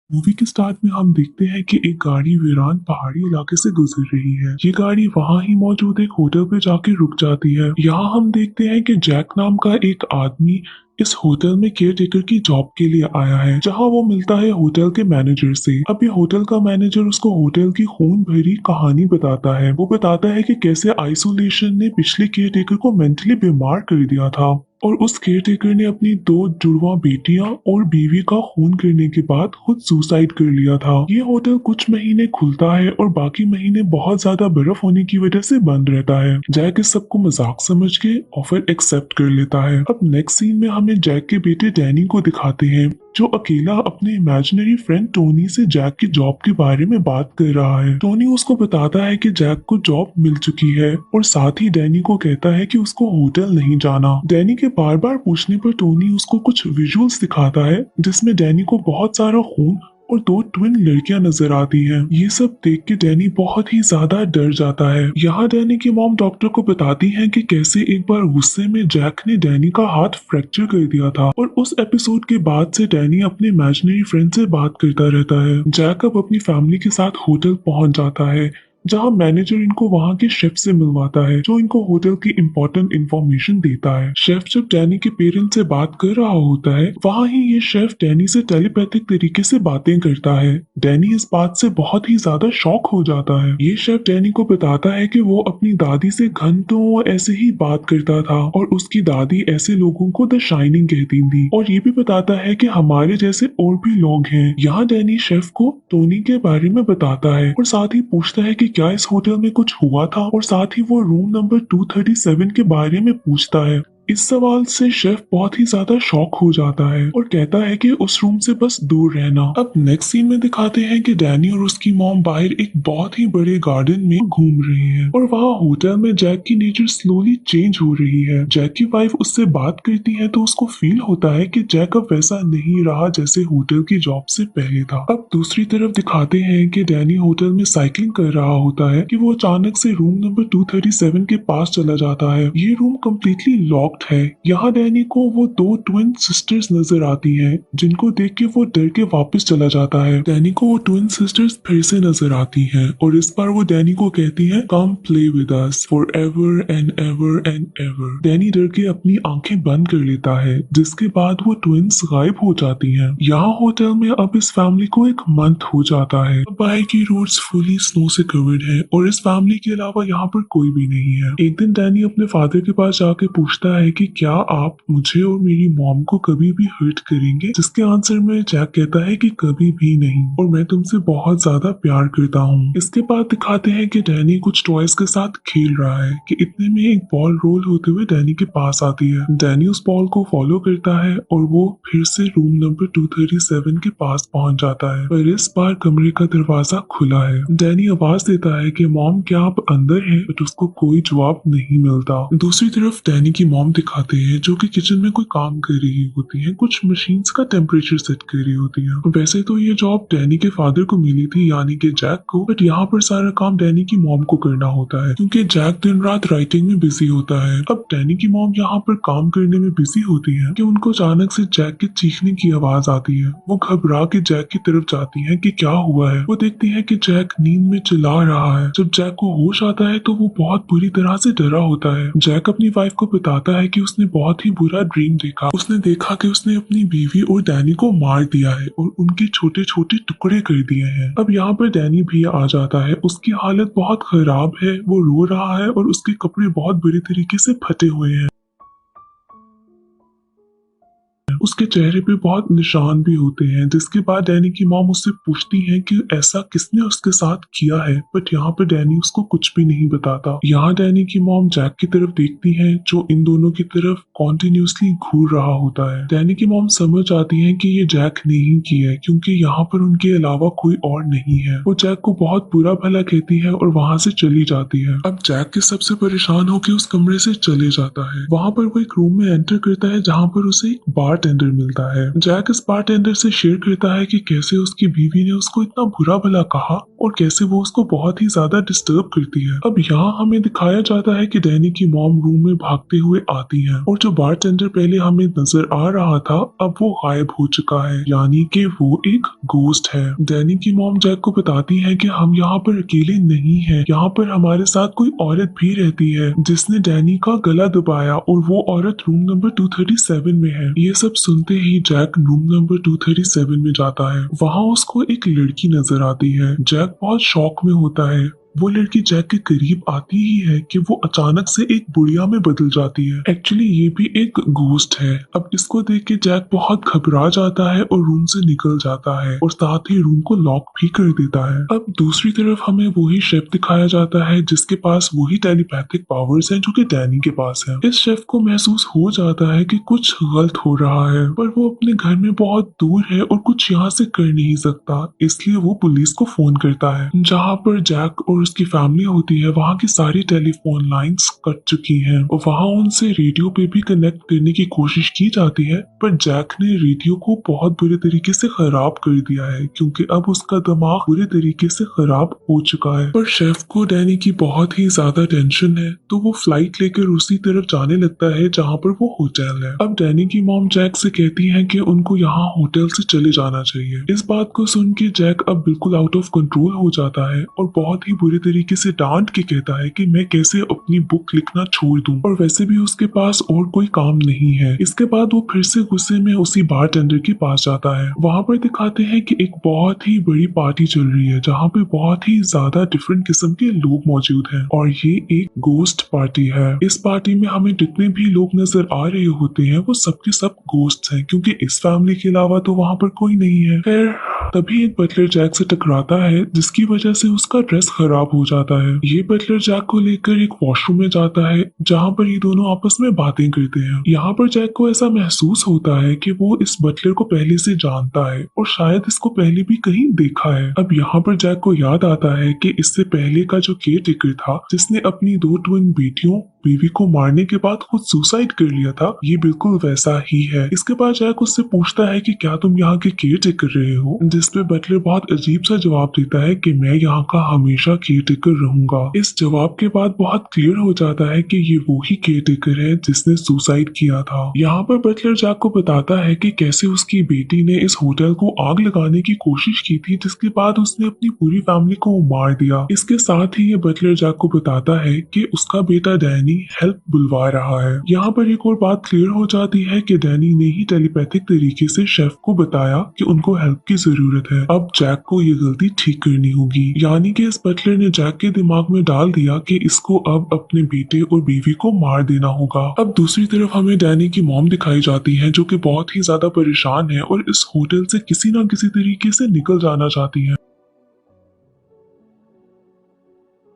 Movie के start में हम देखते हैं कि एक गाड़ी वीरान पहाड़ी इलाके से गुजर रही है। ये गाड़ी वहाँ ही मौजूद एक होटल पे जाके रुक जाती है। यहाँ हम देखते हैं कि जैक नाम का एक आदमी इस होटल में केयर टेकर की जॉब के लिए आया है, जहाँ वो मिलता है होटल के मैनेजर से। अब ये होटल का मैनेजर उसको होटल की खून भरी कहानी बताता है। वो बताता है कि कैसे आइसोलेशन ने पिछले केयर टेकर को मेंटली बीमार कर दिया था और उस केयरटेकर ने अपनी दो जुड़वा बेटियां और बीवी का खून करने के बाद खुद सुसाइड कर लिया था। ये होटल कुछ महीने खुलता है और बाकी महीने बहुत ज्यादा बर्फ होने की वजह से बंद रहता है। जैक इस सबको मजाक समझ के ऑफर एक्सेप्ट कर लेता है। अब नेक्स्ट सीन में हमें जैक के बेटे डैनी को दिखाते हैं, जो अकेला अपने इमेजिनरी फ्रेंड टोनी से जैक की जॉब के बारे में बात कर रहा है। टोनी उसको बताता है कि जैक को जॉब मिल चुकी है और साथ ही डैनी को कहता है कि उसको होटल नहीं जाना। डैनी के बार बार पूछने पर टोनी उसको कुछ विजुअल्स दिखाता है, जिसमें डैनी को बहुत सारा खून और दो ट्विन लड़कियां नजर आती हैं। ये सब देख के डैनी बहुत ही ज्यादा डर जाता है। यहाँ डैनी की मॉम डॉक्टर को बताती है कि कैसे एक बार गुस्से में जैक ने डैनी का हाथ फ्रैक्चर कर दिया था और उस एपिसोड के बाद से डैनी अपने इमेजिनरी फ्रेंड से बात करता रहता है। जैक अब अपनी फैमिली के साथ होटल पहुंच जाता है, जहां मैनेजर इनको वहां के शेफ से मिलवाता है, जो इनको होटल की इम्पोर्टेंट इंफॉर्मेशन देता है। शेफ जब डैनी के पेरेंट्स से बात कर रहा होता है, वहां ही ये शेफ डैनी से टेलीपैथिक तरीके से बातें करता है। डैनी इस बात से बहुत ही ज्यादा शॉक हो जाता है। ये शेफ डैनी को बताता है कि वो अपनी दादी से घंटों ऐसे ही बात करता था और उसकी दादी ऐसे लोगों को द शाइनिंग कहती थी, और ये भी बताता है कि हमारे जैसे और भी लोग हैं। यहाँ डैनी शेफ को टोनी के बारे में बताता है और साथ ही पूछता है कि क्या इस होटल में कुछ हुआ था, और साथ ही वो रूम नंबर 237 के बारे में पूछता है। इस सवाल से शेफ बहुत ही ज्यादा शॉक हो जाता है और कहता है कि उस रूम से बस दूर रहना। अब नेक्स्ट सीन में दिखाते हैं कि डैनी और उसकी मॉम बाहर एक बहुत ही बड़े गार्डन में घूम रहे हैं और वहाँ होटल में जैक की नेचर स्लोली चेंज हो रही है। जैक की वाइफ उससे बात करती है तो उसको फील होता है कि जैक अब वैसा नहीं रहा जैसे होटल की जॉब से पहले था। अब दूसरी तरफ दिखाते हैं कि डैनी होटल में साइकिलिंग कर रहा होता है कि वो अचानक से रूम नंबर 237 के पास चला जाता है। ये रूम कम्प्लीटली लॉक है। यहाँ डैनी को वो दो ट्विन सिस्टर्स नजर आती हैं, जिनको देख के वो डर के वापस चला जाता है। डैनी को वो ट्विन सिस्टर्स फिर से नजर आती हैं और इस बार वो डैनी को कहती हैं, come play with us forever and ever and ever. Danny डर के अपनी आंखें बंद कर लेता है, जिसके बाद वो ट्विन्स गायब हो जाती हैं। यहाँ होटल में अब इस फैमिली को एक मंथ हो जाता है। बाहर की रोड्स फुली स्नो से कवर्ड है और इस फैमिली के अलावा यहाँ पर कोई भी नहीं है। एक दिन डैनी अपने फादर के पास जाके पूछता है कि क्या आप मुझे और मेरी मॉम को कभी भी हर्ट करेंगे, जिसके आंसर में जैक कहता है कि कभी भी नहीं, और मैं तुमसे बहुत ज्यादा प्यार करता हूँ। इसके बाद दिखाते हैं कि डैनी कुछ टॉयज के साथ खेल रहा है कि इतने में एक बॉल रोल होते हुए डैनी के पास आती है। डैनी उस बॉल को फॉलो करता है और वो फिर से रूम नंबर 237 के पास पहुंच जाता है, पर इस बार कमरे का दरवाजा खुला है। डैनी आवाज देता है कि मॉम क्या आप अंदर हैं, बट उसको कोई जवाब नहीं मिलता। दूसरी तरफ डैनी की मॉम दिखाते हैं जो कि किचन में कोई काम कर रही होती है, कुछ मशीन्स का टेम्परेचर सेट कर रही होती है। वैसे तो ये जॉब डैनी के फादर को मिली थी, यानी कि जैक को, बट यहाँ पर सारा काम डैनी की मॉम को करना होता है क्योंकि जैक दिन रात राइटिंग में बिजी होता है। अब डैनी की मॉम यहाँ पर काम करने में बिजी होती है कि उनको अचानक से जैक के चीखने की आवाज आती है। वो घबरा के जैक की तरफ जाती है कि क्या हुआ है। वो देखती है कि जैक नींद में चिल्ला रहा है। जब जैक को होश आता है तो वो बहुत बुरी तरह से डरा होता है। जैक अपनी वाइफ को बताता है कि उसने बहुत ही बुरा ड्रीम देखा। उसने देखा कि उसने अपनी बीवी और डैनी को मार दिया है और उनके छोटे छोटे टुकड़े कर दिए हैं। अब यहाँ पर डैनी भी आ जाता है। उसकी हालत बहुत खराब है, वो रो रहा है और उसके कपड़े बहुत बुरी तरीके से फटे हुए हैं। उसके चेहरे पे बहुत निशान भी होते हैं, जिसके बाद डैनी की मॉम उससे पूछती है कि ऐसा किसने उसके साथ किया है, बट यहाँ पे डैनी उसको कुछ भी नहीं बताता। यहाँ डैनी की मॉम जैक की तरफ देखती है, जो इन दोनों की तरफ कॉन्टिन्यूसली घूर रहा होता है। डैनी की मॉम समझ आती है कि ये जैक ने ही किया है, क्योंकि यहाँ पर उनके अलावा कोई और नहीं है। वो जैक को बहुत बुरा भला कहती है और वहाँ से चली जाती है। अब जैक के सबसे परेशान होकर उस कमरे से चले जाता है। वहाँ पर वो एक रूम में एंटर करता है, जहाँ पर उसे एक बारटेंडर मिलता है। जैक इस बारटेंडर से शेयर करता है कि कैसे उसकी बीवी ने उसको इतना बुरा भला कहा और कैसे वो उसको बहुत ही ज्यादा डिस्टर्ब करती है। अब यहाँ हमें दिखाया जाता है कि डैनी की मॉम रूम में भागते हुए आती है और जो बारटेंडर पहले हमें नजर आ रहा था अब वो गायब हो चुका है, यानी कि वो एक घोस्ट है। डैनी की मॉम जैक को बताती है कि हम यहाँ पर अकेले नहीं हैं, यहाँ पर हमारे साथ कोई औरत भी रहती है जिसने डैनी का गला दबाया और वो औरत रूम नंबर 237 में है। ये सब सुनते ही जैक रूम नंबर 237 में जाता है। वहाँ उसको एक लड़की नजर आती है। जैक बहुत शॉक में होता है। वो लड़की जैक के करीब आती ही है कि वो अचानक से एक बुढ़िया में बदल जाती है। एक्चुअली ये भी एक घोस्ट है। अब इसको देख के जैक बहुत घबरा जाता है और रूम से निकल जाता है और साथ ही रूम को लॉक भी कर देता है। अब दूसरी तरफ हमें वही शेफ दिखाया जाता है जिसके पास वही टेलीपैथिक पावर्स हैं जो कि डैनी के पास है। इस शेफ को महसूस हो जाता है कि कुछ गलत हो रहा है, पर वो अपने घर में बहुत दूर है और कुछ यहाँ से कर नहीं सकता, इसलिए वो पुलिस को फोन करता है। जहाँ पर जैक और उसकी फैमिली होती है वहाँ की सारी टेलीफोन लाइंस कट चुकी हैं और वहाँ उनसे रेडियो पे भी कनेक्ट करने की कोशिश की जाती है, पर जैक ने रेडियो को बहुत बुरे तरीके से खराब कर दिया है क्योंकि अब उसका दिमाग बुरे तरीके से खराब हो चुका है। पर शेफ को डैनी की बहुत ही ज्यादा टेंशन है तो वो फ्लाइट लेकर उसी तरफ जाने लगता है जहाँ पर वो होटल है। अब डैनी की मॉम जैक से कहती है कि उनको यहाँ होटल से चले जाना चाहिए। इस बात को सुन के जैक अब बिल्कुल आउट ऑफ कंट्रोल हो जाता है और बहुत ही बुरे तरीके से डांट के कहता है कि मैं कैसे अपनी बुक लिखना छोड़ दूं, और वैसे भी उसके पास और कोई काम नहीं है। इसके बाद वो फिर से गुस्से में उसी बारटेंडर के पास जाता है। वहाँ पर दिखाते हैं कि एक बहुत ही बड़ी पार्टी चल रही है जहाँ पे बहुत ही ज्यादा डिफरेंट किस्म के लोग मौजूद हैं और ये एक गोस्ट पार्टी है। इस पार्टी में हमें जितने भी लोग नजर आ रहे होते हैं वो सबके सब गोस्ट हैं क्योंकि इस फैमिली के अलावा तो वहाँ पर कोई नहीं है। खैर तभी एक बटलर जैक से टकराता है जिसकी वजह से उसका ड्रेस खराब हो जाता है। ये बटलर जैक को लेकर एक वॉशरूम में जाता है जहाँ पर ये दोनों आपस में बातें करते हैं। यहाँ पर जैक को ऐसा महसूस होता है कि वो इस बटलर को पहले से जानता है और शायद इसको पहले भी कहीं देखा है। अब यहाँ पर जैक को याद आता है कि इससे पहले का जो केयर टेकर था जिसने अपनी 2 ट्विन बेटियों बीवी को मारने के बाद खुद सुसाइड कर लिया था, ये बिल्कुल वैसा ही है। इसके बाद जैक उससे पूछता है कि क्या तुम यहाँ के केयर टेकर रहे हो, जिसपे बटलर बहुत अजीब सा जवाब देता है कि मैं यहाँ का हमेशा केयर टेकर रहूंगा। इस जवाब के बाद बहुत क्लियर हो जाता है कि ये वो ही केयर टेकर है जिसने सुसाइड किया था। यहाँ पर बटलर जैक को बताता है कि कैसे उसकी बेटी ने इस होटल को आग लगाने की कोशिश की थी जिसके बाद उसने अपनी पूरी फैमिली को मार दिया। इसके साथ ही ये बटलर जैक को बताता है कि उसका बेटा डैनी हेल्प बुलवा रहा है। यहाँ पर एक और बात क्लियर हो जाती है कि डैनी ने ही टेलीपैथिक तरीके से शेफ को बताया कि उनको हेल्प की जरूरत है। अब जैक को ये गलती ठीक करनी होगी, यानी कि इस बटलर ने जैक के दिमाग में डाल दिया कि इसको अब अपने बेटे और बीवी को मार देना होगा। अब दूसरी तरफ हमें डैनी की मॉम दिखाई जाती है जो कि बहुत ही ज्यादा परेशान है और इस होटल से किसी न किसी तरीके से निकल जाना चाहती है।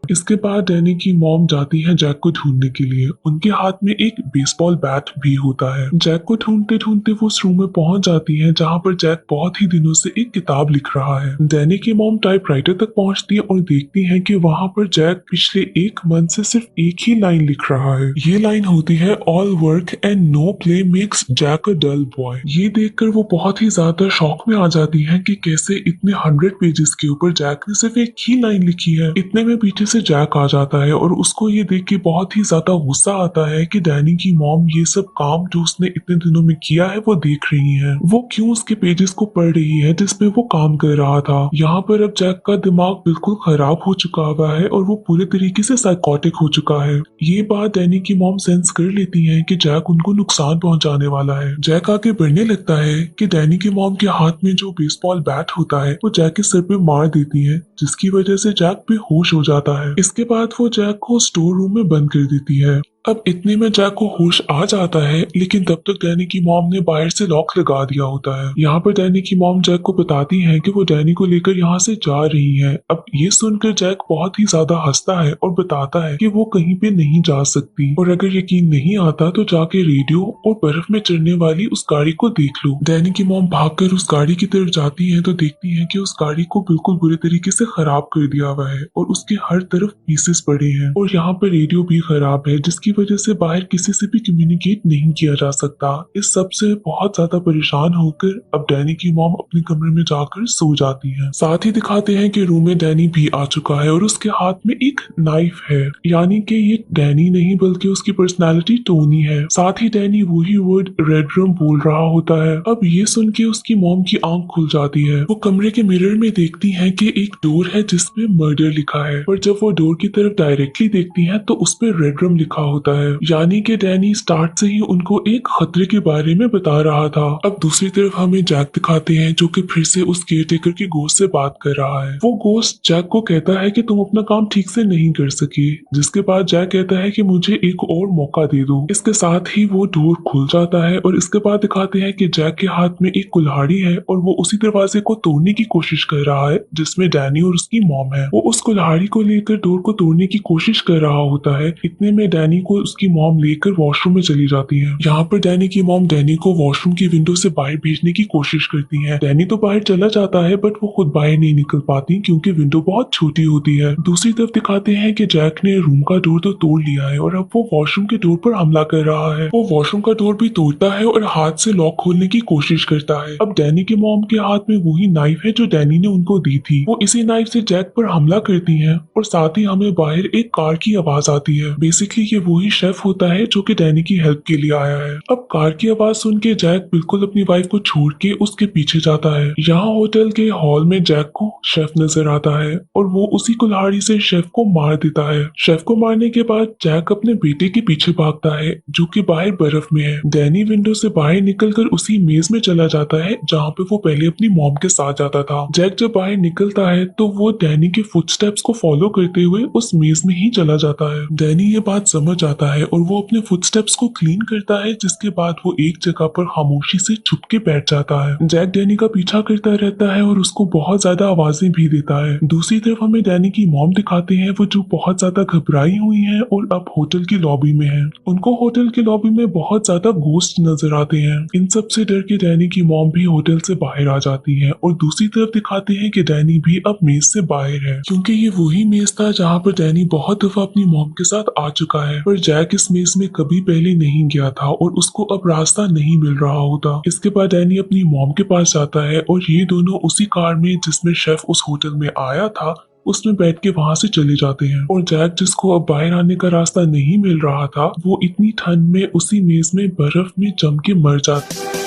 इसके बाद डैनी की मॉम जाती है जैक को ढूंढने के लिए। उनके हाथ में एक बेसबॉल बैट भी होता है। जैक को ढूंढते ढूंढते वो उस रूम में पहुंच जाती है जहां पर जैक बहुत ही दिनों से एक किताब लिख रहा है। डैनी की मॉम टाइपराइटर तक पहुंचती है और देखती है कि वहां पर जैक पिछले 1 मंथ से सिर्फ एक ही लाइन लिख रहा है। ये लाइन होती है all work and no play makes Jack a dull boy. ये देखकर वो बहुत ही ज्यादा शॉक में आ जाती है कि कैसे इतने 100 पेजेस के ऊपर जैक ने सिर्फ एक ही लाइन लिखी है। इतने में पीछे से जैक आ जाता है और उसको ये देख के बहुत ही ज्यादा गुस्सा आता है कि डैनी की मॉम ये सब काम जो उसने इतने दिनों में किया है वो देख रही है। वो क्यों उसके पेजेस को पढ़ रही है जिसपे वो काम कर रहा था। यहाँ पर अब जैक का दिमाग बिल्कुल खराब हो चुका हुआ है और वो पूरे तरीके से साइकोटिक हो चुका है। ये बात डैनी की मॉम सेंस कर लेती है कि जैक उनको नुकसान पहुंचाने वाला है। जैक आगे बढ़ने लगता है कि डैनी की मॉम के हाथ में जो बेसबॉल बैट होता है वो जैक के सिर पे मार देती है जिसकी वजह से जैक बेहोश हो जाता है। इसके बाद वो जैक को स्टोर रूम में बंद कर देती है। अब इतने में जैक को होश आ जाता है लेकिन तब तक डैनी की मॉम ने बाहर से लॉक लगा दिया होता है। यहाँ पर डैनी की मॉम जैक को बताती है कि वो डैनी को लेकर यहाँ से जा रही है। अब ये सुनकर जैक बहुत ही ज्यादा हंसता है और बताता है कि वो कहीं पे नहीं जा सकती और अगर यकीन नहीं आता तो जाके रेडियो और बर्फ में चढ़ने वाली उस गाड़ी को देख लो। डैनी की मॉम भागकर उस गाड़ी की तरफ जाती है तो देखती है कि उस गाड़ी को बिल्कुल बुरे तरीके से खराब कर दिया हुआ है और उसके हर तरफ पीसेस पड़े हैं और यहाँ पर रेडियो भी खराब है जिसकी वजह से बाहर किसी से भी कम्युनिकेट नहीं किया जा सकता। इस सब से बहुत ज्यादा परेशान होकर अब डैनी की मॉम अपने कमरे में जाकर सो जाती है। साथ ही दिखाते हैं कि रूम में डैनी भी आ चुका है और उसके हाथ में एक नाइफ है, यानी कि ये डैनी नहीं बल्कि उसकी पर्सनालिटी टोनी है। साथ ही डैनी वही वर्ड रेड रूम बोल रहा होता है। अब ये सुन के उसकी मॉम की आंख खुल जाती है। वो कमरे के मिरर में देखती है कि एक डोर है जिसपे मर्डर लिखा है, पर जब वो डोर की तरफ डायरेक्टली देखती है तो उस पर रेड रूम लिखा होता है, यानी कि डैनी स्टार्ट से ही उनको एक खतरे के बारे में बता रहा था। अब दूसरी तरफ हमें जैक दिखाते हैं जो कि फिर से उस केयरटेकर की गोश्त से बात कर रहा है। वो गोश्त जैक को कहता है कि तुम अपना काम ठीक से नहीं कर सकी, जिसके बाद जैक कहता है कि मुझे एक और मौका दे दो। इसके साथ ही वो डोर खुल जाता है और इसके बाद दिखाते हैं कि जैक के हाथ में एक कुल्हाड़ी है और वो उसी दरवाजे को तोड़ने की कोशिश कर रहा है जिसमें डैनी और उसकी मॉम है। वो उस कुल्हाड़ी को लेकर डोर को तोड़ने की कोशिश कर रहा होता है। इतने में डैनी को उसकी मॉम लेकर वॉशरूम में चली जाती है। यहाँ पर डैनी की मॉम डैनी को वॉशरूम की विंडो से बाहर भेजने की कोशिश करती है। डैनी तो बाहर चला जाता है बट वो खुद बाहर नहीं निकल पाती क्योंकि विंडो बहुत छोटी होती है। दूसरी तरफ दिखाते हैं कि जैक ने रूम का डोर तो तोड़ लिया है और अब वो वॉशरूम के डोर पर हमला कर रहा है। वो वॉशरूम का डोर भी तोड़ता है और हाथ से लॉक खोलने की कोशिश करता है। अब डैनी के मॉम के हाथ में वही नाइफ है जो डैनी ने उनको दी थी। वो इसी नाइफ से जैक पर हमला करती है और साथ ही हमें बाहर एक कार की आवाज आती है। बेसिकली ये वही शेफ होता है जो कि डैनी की हेल्प के लिए आया है। अब कार की आवाज सुन के जैक बिल्कुल अपनी वाइफ को छोड़ के उसके पीछे जाता है। यहाँ होटल के हॉल में जैक को शेफ नजर आता है और वो उसी कुल्हाड़ी से शेफ को मार देता है। शेफ को मारने के बाद जैक अपने बेटे के पीछे भागता है जो कि बाहर बर्फ में है। डैनी विंडो से बाहर निकलकर उसी मेज में चला जाता है जहाँ पे वो पहले अपनी मॉम के साथ जाता था। जैक जब बाहर निकलता है तो वो डैनी के फुटस्टेप्स को फॉलो करते हुए उस मेज में ही चला जाता है। डैनी ये बात समझ आता है और वो अपने फुटस्टेप्स को क्लीन करता है, जिसके बाद वो एक जगह पर खामोशी से छुप के बैठ जाता है। जैक डैनी का पीछा करता रहता है और उसको बहुत ज्यादा आवाजें भी देता है। दूसरी तरफ हमें डैनी की मॉम दिखाते हैं वो जो बहुत ज्यादा घबराई हुई है और अब होटल की लॉबी में है। उनको होटल की लॉबी में बहुत ज्यादा घोस्ट नजर आते हैं। इन सब से डर के डैनी की मॉम भी होटल से बाहर आ जाती है और दूसरी तरफ दिखाते हैं कि डैनी भी अब मेज से बाहर है, क्योंकि ये वही मेज था जहाँ पर डैनी बहुत दफा अपनी मॉम के साथ आ चुका है, पर जैक इस मेज में कभी पहले नहीं गया था और उसको अब रास्ता नहीं मिल रहा होता। इसके बाद डैनी अपनी मॉम के पास जाता है और ये दोनों उसी कार में जिसमें शेफ उस होटल में आया था उसमें बैठ के वहां से चले जाते हैं। और जैक जिसको अब बाहर आने का रास्ता नहीं मिल रहा था वो इतनी ठंड में उसी मेज में बर्फ में जम के मर जाता है।